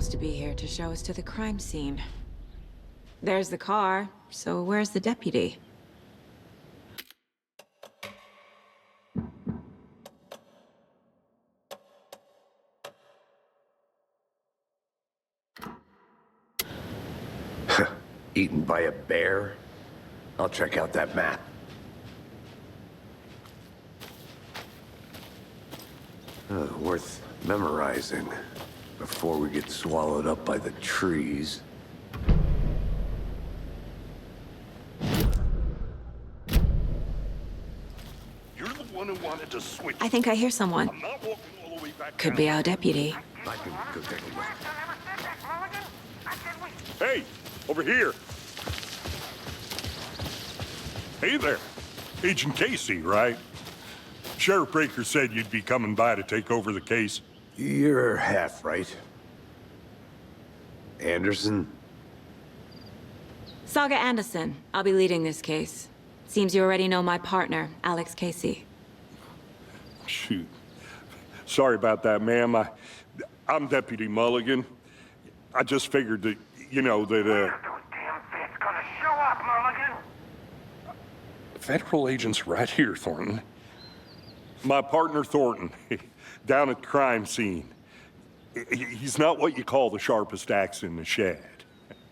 supposed to be here to show us to the crime scene. There's the car, so where's the deputy? Eaten by a bear? I'll check out that map. Worth memorizing before we get swallowed up by the trees. You're the one who wanted to switch. I think I hear someone. I'm not walking all the way back Could down. be our deputy. I can go take a look. Hey, over here. Hey there. Agent Casey, right? Sheriff Breaker said you'd be coming by to take over the case. You're half right. Anderson? Saga Anderson. I'll be leading this case. Seems you already know my partner, Alex Casey. Shoot. Sorry about that, ma'am. I'm Deputy Mulligan. I just figured that, you know, that, Those damn feds gonna show up, Mulligan. Federal agent's right here, Thornton. My partner, Thornton, down at the crime scene. He's not what you call the sharpest axe in the shed.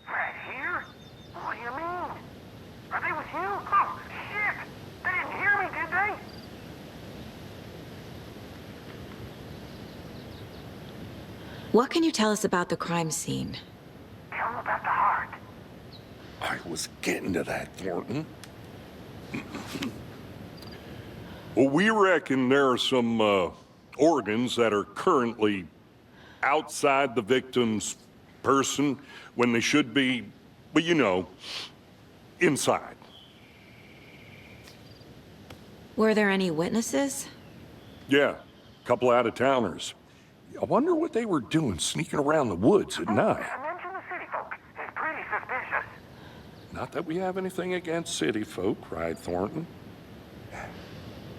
Right here? What do you mean? Are they with you? Oh, shit! They didn't hear me, did they? What can you tell us about the crime scene? Tell them about the heart. I was getting to that, Thornton. Well, we reckon there are some organs that are currently outside the victim's person when they should be, well, you know, inside. Were there any witnesses? Yeah, a couple out-of-towners. I wonder what they were doing sneaking around the woods at night. Mention the city folk. It's pretty suspicious. Not that we have anything against city folk, right, Thornton?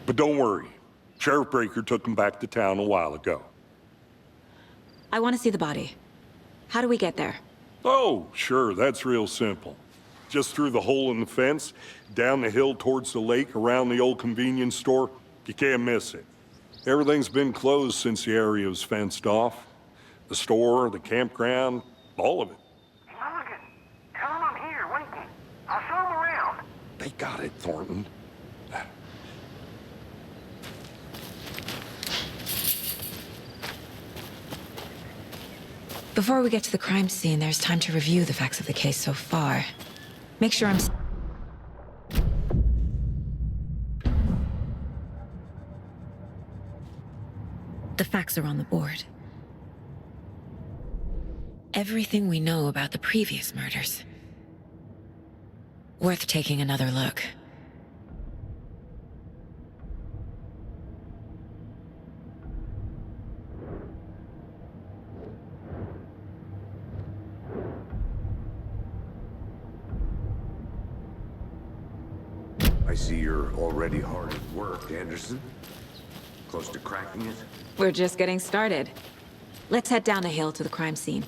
But don't worry. Sheriff Breaker took them back to town a while ago. I want to see the body. How do we get there? Oh, sure, that's real simple. Just through the hole in the fence, down the hill towards the lake, around the old convenience store. You can't miss it. Everything's been closed since the area was fenced off. The store, the campground, all of it. Mulligan, tell them I'm here waiting. I'll show them around. They got it, Thornton. Before we get to the crime scene, there's time to review the facts of the case so far. Make sure I'm... The facts are on the board. Everything we know about the previous murders. Worth taking another look. I see you're already hard at work, Anderson. Close to cracking it? We're just getting started. Let's head down the hill to the crime scene.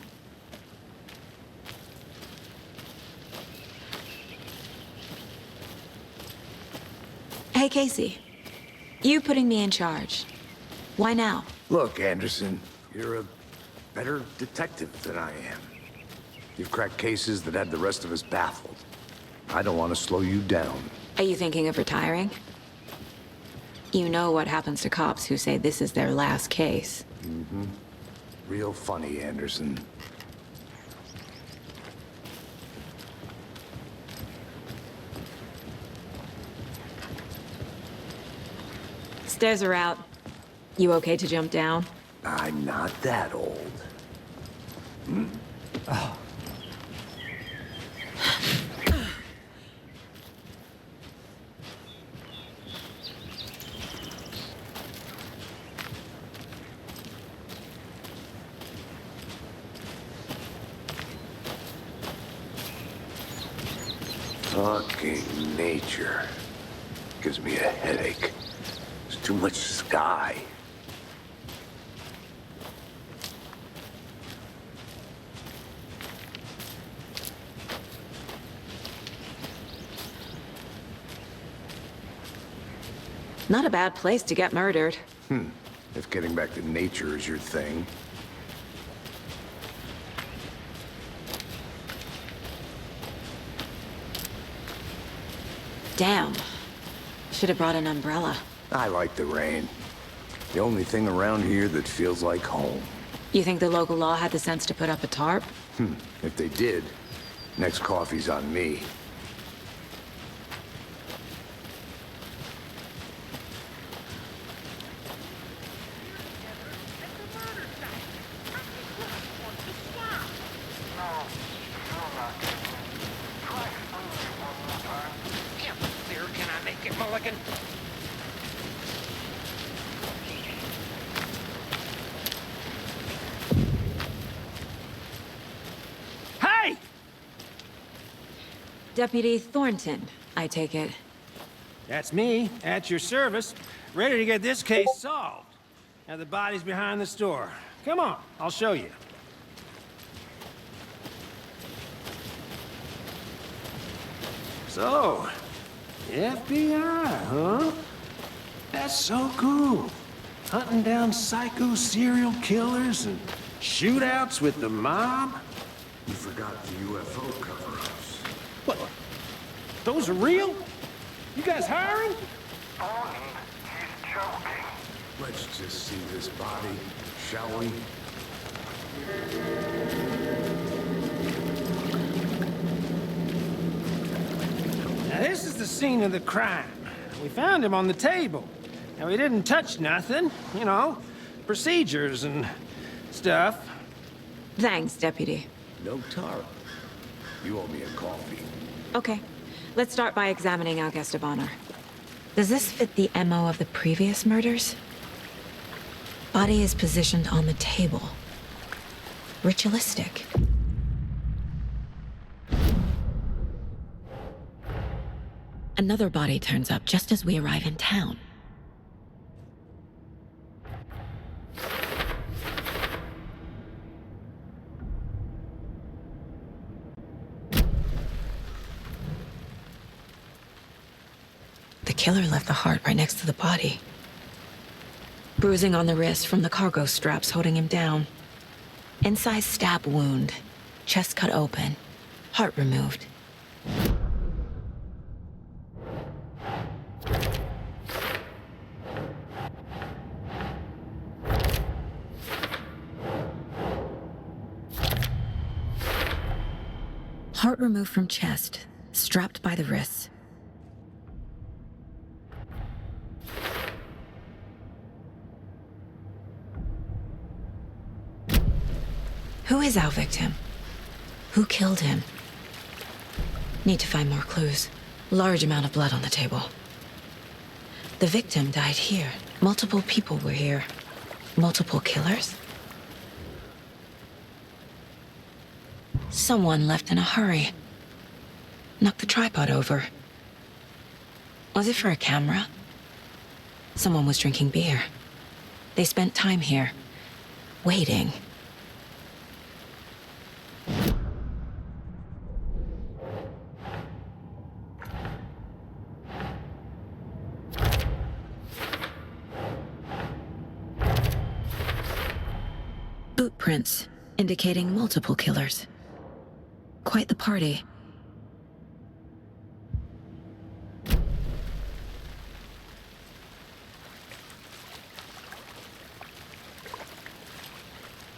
Hey, Casey. You putting me in charge. Why now? Look, Anderson, you're a better detective than I am. You've cracked cases that had the rest of us baffled. I don't want to slow you down. Are you thinking of retiring? You know what happens to cops who say this is their last case. Mm-hmm. Real funny, Anderson. Stairs are out. You okay to jump down? I'm not that old. Hmm? Oh. Fucking nature. Gives me a headache. There's too much sky. Not a bad place to get murdered. If getting back to nature is your thing. Damn. Should have brought an umbrella. I like the rain. The only thing around here that feels like home. You think the local law had the sense to put up a tarp? If they did, next coffee's on me. Can I make it, Mulligan? Hey! Deputy Thornton, I take it. That's me, at your service, ready to get this case solved. Now the body's behind the store. Come on, I'll show you. So, FBI, huh? That's so cool. Hunting down psycho serial killers and shootouts with the mob. You forgot the UFO cover-ups. What? Those are real? You guys hiring? Thornton, he's joking. Let's just see this body, shall we? Now, this is the scene of the crime. We found him on the table. Now, he didn't touch nothing, you know, procedures and stuff. Thanks, Deputy. No tarp. You owe me a coffee. Okay, let's start by examining our guest of honor. Does this fit the MO of the previous murders? Body is positioned on the table. Ritualistic. Another body turns up just as we arrive in town. The killer left the heart right next to the body. Bruising on the wrist from the cargo straps holding him down. Incised stab wound. Chest cut open. Heart removed. Heart removed from chest, strapped by the wrists. Who is our victim? Who killed him? Need to find more clues. Large amount of blood on the table. The victim died here. Multiple people were here. Multiple killers? Someone left in a hurry. Knocked the tripod over. Was it for a camera? Someone was drinking beer. They spent time here, waiting. Boot prints indicating multiple killers. Quite the party.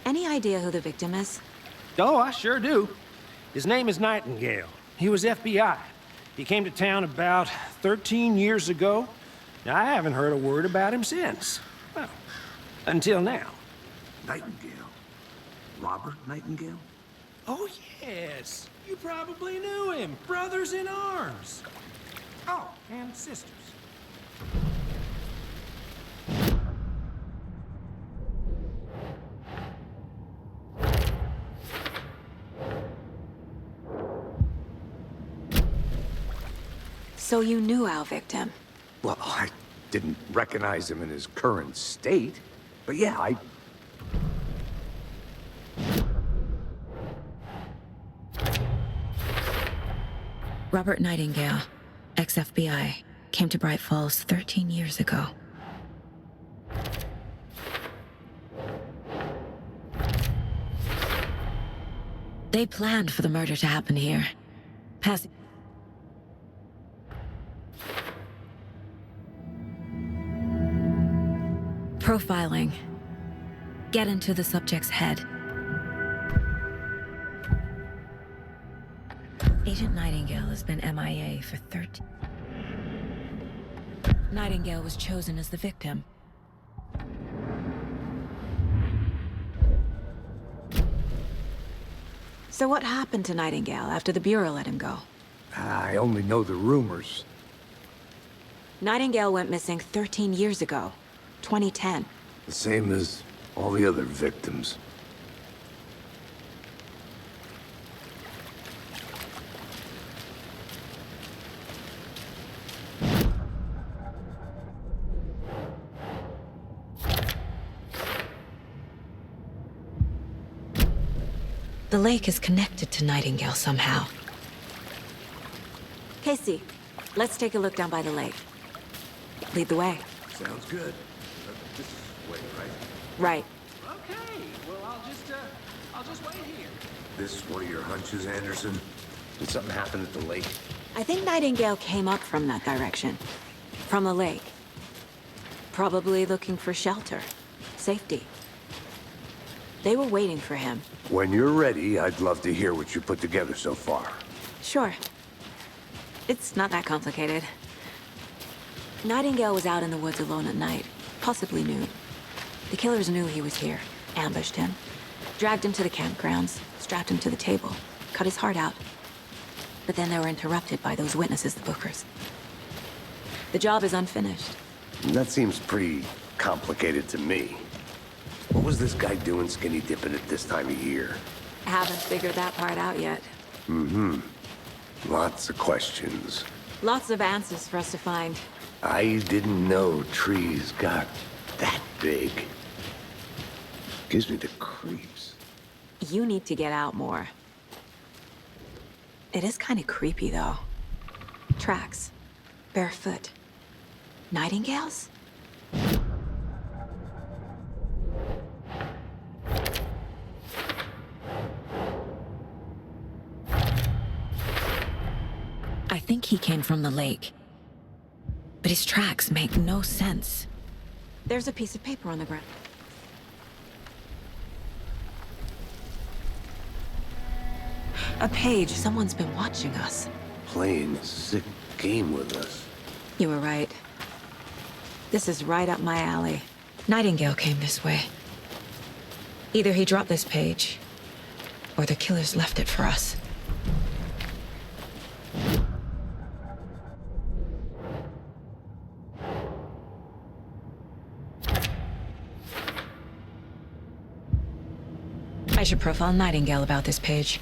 Any idea who the victim is? Oh, I sure do. His name is Nightingale. He was FBI. He came to town about 13 years ago. Now, I haven't heard a word about him since. Well, until now. Nightingale. Robert Nightingale? Oh, yes. You probably knew him. Brothers in arms. Oh, and sisters. So you knew our victim? Well, I didn't recognize him in his current state. But yeah, Robert Nightingale, ex-FBI, came to Bright Falls 13 years ago. They planned for the murder to happen here. Passing. Profiling. Get into the subject's head. Agent Nightingale has been MIA for 13. Nightingale was chosen as the victim. So what happened to Nightingale after the Bureau let him go? I only know the rumors. Nightingale went missing 13 years ago, 2010. The same as all the other victims. The lake is connected to Nightingale somehow. Casey, let's take a look down by the lake. Lead the way. Sounds good. This way, right? Right. Okay, well, I'll just wait here. This one of your hunches, Anderson? Did something happen at the lake? I think Nightingale came up from that direction. From the lake. Probably looking for shelter. Safety. They were waiting for him. When you're ready, I'd love to hear what you put together so far. Sure. It's not that complicated. Nightingale was out in the woods alone at night, possibly noon. The killers knew he was here, ambushed him, dragged him to the campgrounds, strapped him to the table, cut his heart out. But then they were interrupted by those witnesses, the Bookers. The job is unfinished. That seems pretty complicated to me. What was this guy doing skinny dipping at this time of year? Haven't figured that part out yet. Lots of questions. Lots of answers for us to find. I didn't know trees got that big. Gives me the creeps. You need to get out more. It is kind of creepy, though. Tracks. Barefoot. Nightingales? I think he came from the lake. But his tracks make no sense. There's a piece of paper on the ground. A page. Someone's been watching us. Playing a sick game with us. You were right. This is right up my alley. Nightingale came this way. Either he dropped this page, or the killers left it for us. I should profile Nightingale about this page.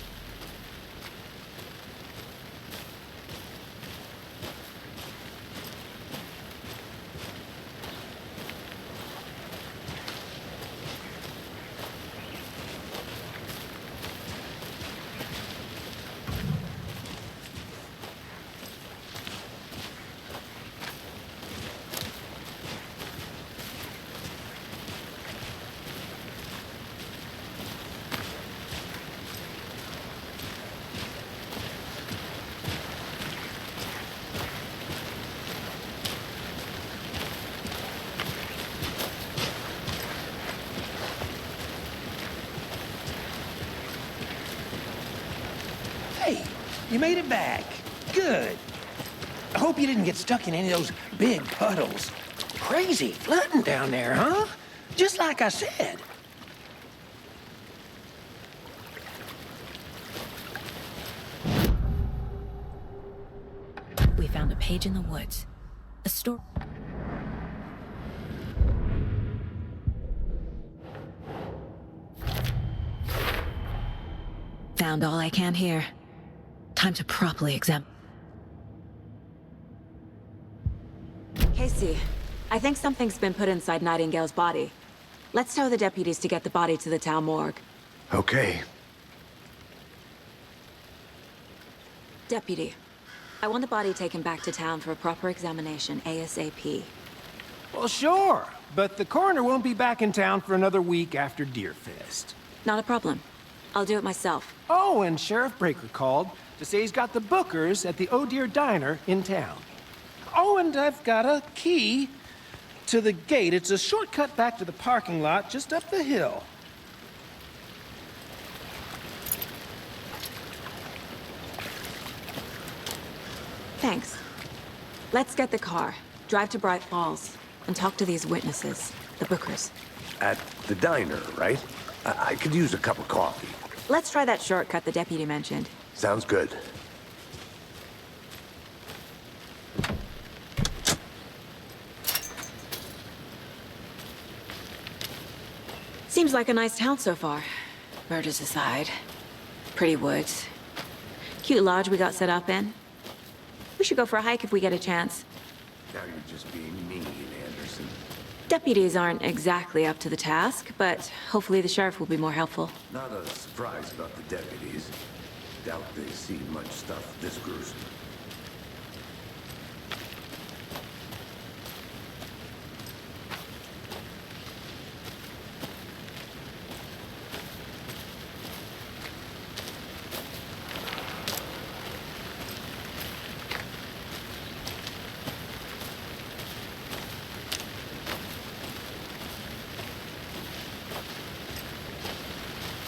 Hey, you made it back. Good. I hope you didn't get stuck in any of those big puddles. Crazy flooding down there, huh? Just like I said. We found a page in the woods. A story. Found all I can here. Time to properly examine. Casey, I think something's been put inside Nightingale's body. Let's tell the deputies to get the body to the town morgue. Okay. Deputy, I want the body taken back to town for a proper examination, ASAP. Well, sure, but the coroner won't be back in town for another week after Deerfest. Not a problem. I'll do it myself. Oh, and Sheriff Breaker called to say he's got the Bookers at the Oh Dear Diner in town. Oh, and I've got a key to the gate. It's a shortcut back to the parking lot just up the hill. Thanks. Let's get the car, drive to Bright Falls, and talk to these witnesses, the Bookers. At the diner, right? I could use a cup of coffee. Let's try that shortcut the deputy mentioned. Sounds good. Seems like a nice town so far. Murders aside. Pretty woods. Cute lodge we got set up in. We should go for a hike if we get a chance. Now you're just being mean, Anderson. Deputies aren't exactly up to the task, but hopefully the sheriff will be more helpful. Not a surprise about the deputies. Doubt they see much stuff this gruesome.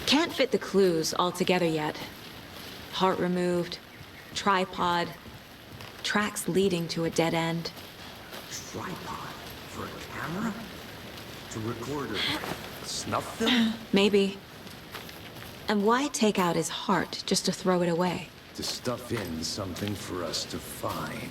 Can't fit the clues all together yet. Heart removed, tripod, tracks leading to a dead end. Tripod? For a camera? To record a snuff film? Maybe. And why take out his heart just to throw it away? To stuff in something for us to find.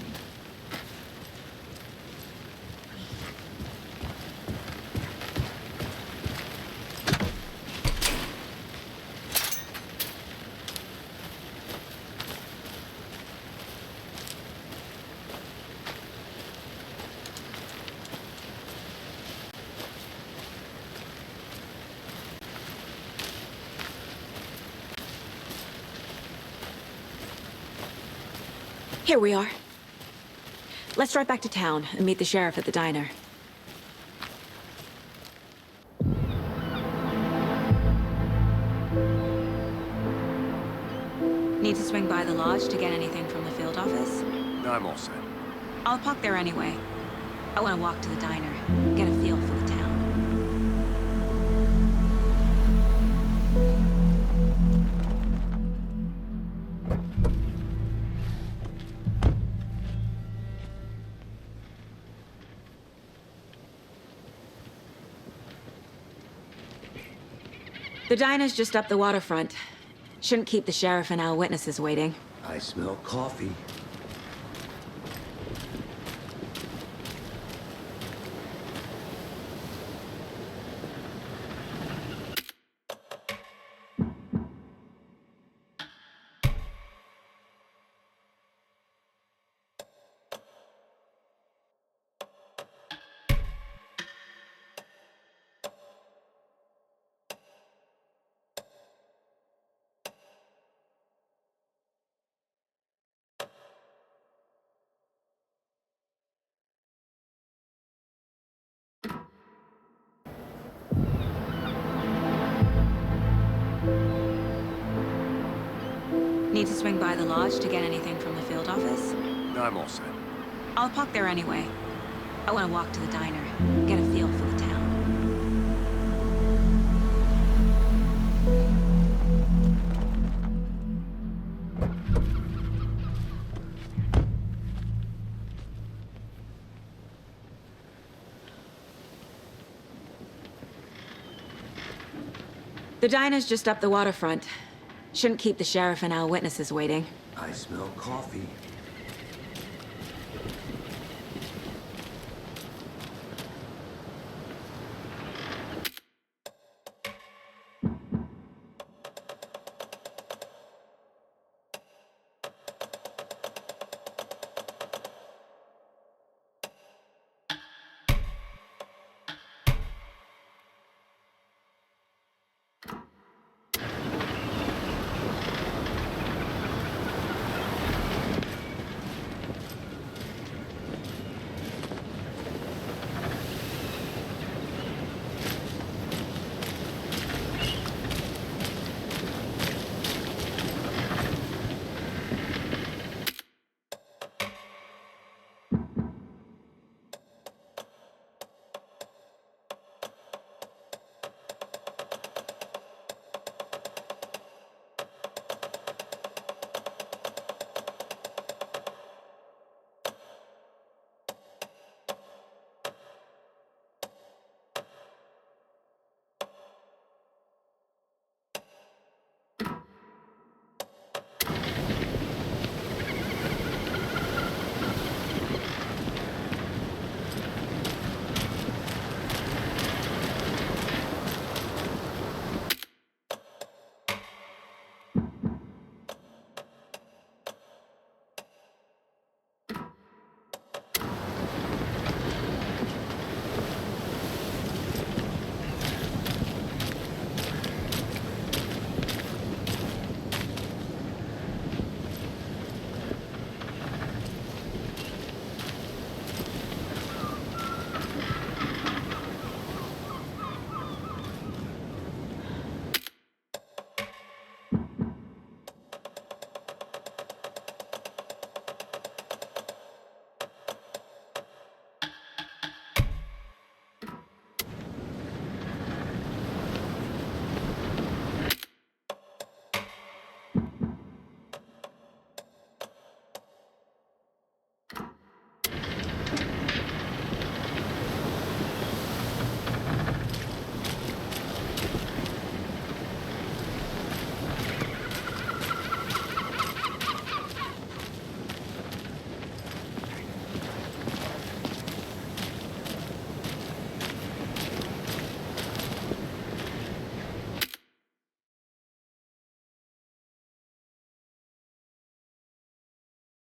Here we are. Let's drive back to town and meet the sheriff at the diner. Need to swing by the lodge to get anything from the field office? I'm all set. I'll park there anyway. I want to walk to the diner, get a feel for the town. The diner's just up the waterfront. Shouldn't keep the sheriff and our witnesses waiting. I smell coffee. Need to swing by the lodge to get anything from the field office? I'm all set. I'll park there anyway. I want to walk to the diner, get a feel for the town. The diner's just up the waterfront. Shouldn't keep the sheriff and our witnesses waiting. I smell coffee.